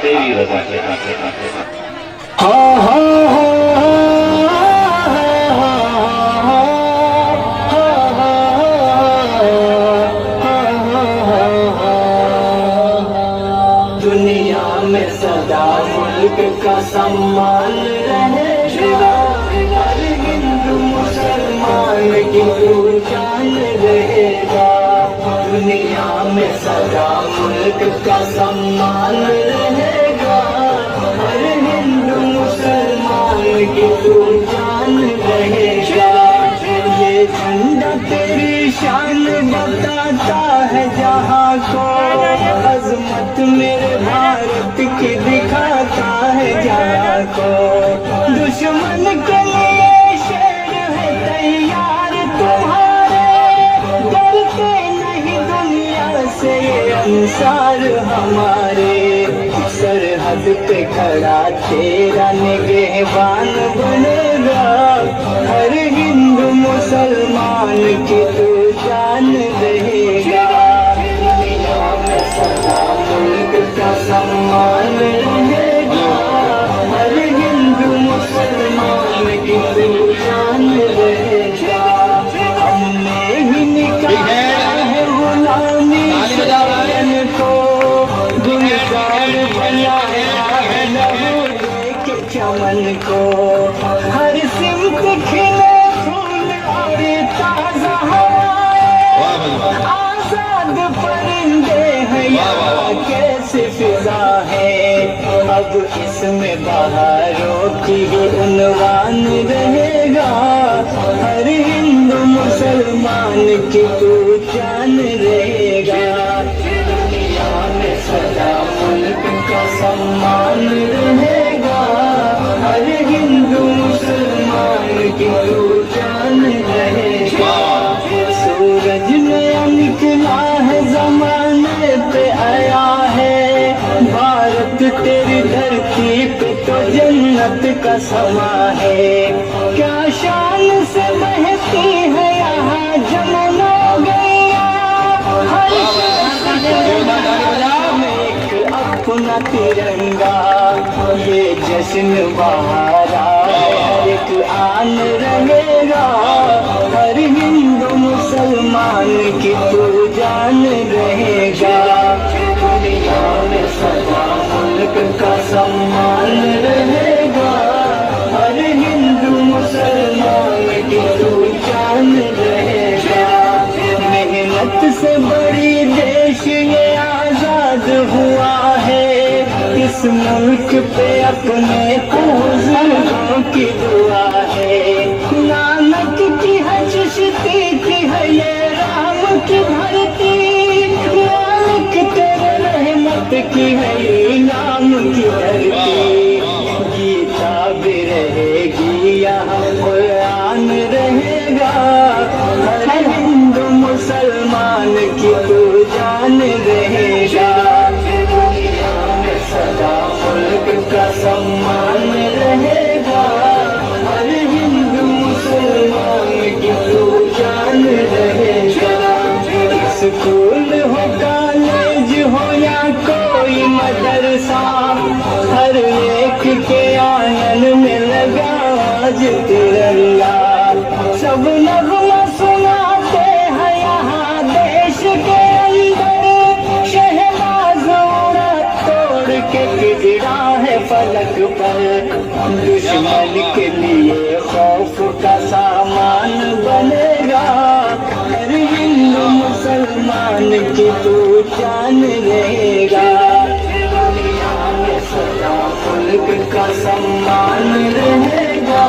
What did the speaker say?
تیری رضا کے دنیا میں سدا ملک کا سامان رہے گا، ہر ہندو مسلمان کی پہچان رہے گا۔ دنیا میں سدا ملک کا سامان رہے گا، ہر ہندو مسلمان کی پہچان رہے گا۔ یہ جھنڈا تیری شان بتاتا ہے جہاں کو، عظمت میرے بھارت کی دکھاتا ہے جہاں کو۔ دشمن کے لیے شیر ہے تیار تمہارے، ڈرتے نہیں دنیا سے یہ انصار ہمارے۔ سرحد پہ کھڑا تیرا نگہبان بنے گا، ہر ہندو مسلمان کی تو جان رہے گا۔ دنیا میں سدا ملک کا سامان رہے گا، ہر ہندو مسلمان کی تو جان رہے گا۔ ہم نے ہی نکالا ہے غلامی سے کو، گلزار بنایا ہے لہو کے چمن کو۔ ہر سمت کھلے پھول اور تازہ ہوائیں، آزاد پرندے ہیں یہاں کیسے فضا ہے۔ اب اس میں بہاروں کی ہی عنوان رہے گا، ہر ہندو مسلمان کی پہچان رہے گا۔ دنیا میں سدا ملک کا سامان رہے گا، ہر ہندو مسلمان کی پہچان رہے گا۔ سورج نیا نکلا ہے زمانے پہ آیا ہے، بھارت تیری دھرتی پہ تو جنت کا سما ہے۔ کیا شان سے بہتی ہے یہاں جمنا گیا، ہر میں ایک اپنا ترنگا۔ یہ جشن بہارا ہر ایک آن رہے گا، ہر ہندو مسلمان کی پہچان رہے گا۔ دنیا میں سدا ملک کا سامان رہے گا، ہر ہندو مسلمان کی پہچان رہے گا۔ محنت سے بڑی دیش یہ آزاد ہوا ہے، اس ملک پہ اپنے بزرگوں کی دعا ہے۔ نانک کی حجشتی کی ہے یہ رام کی دھرتی، مالک تیرے رحمت کی ہے یہ نام کی دھرتی۔ گیتا بھی رہے گی یہاں، قرآن رہے گا، ہر ہندو مسلمان کی پہچان رہے گا۔ دنیا میں سدا ملک کا سامان رہے گا، ہر ہندو مسلمان کی پہچان رہے گا۔ اسکول ہو کالج ہو یا کوئی مدرسہ، ہر ایک کے آنگن میں لگا آج ترنگا۔ سب نغمہ سناتے ہیں یہاں دیش کے اندر، شہباز عورت توڑ کے گرا ہے فلک پر۔ دشمن کے لیے خوف کا سامان بنے گا، ہر ہندو مسلمان کی پہچان رہے گا۔ دنیا میں سدا ملک کا سامان رہے گا،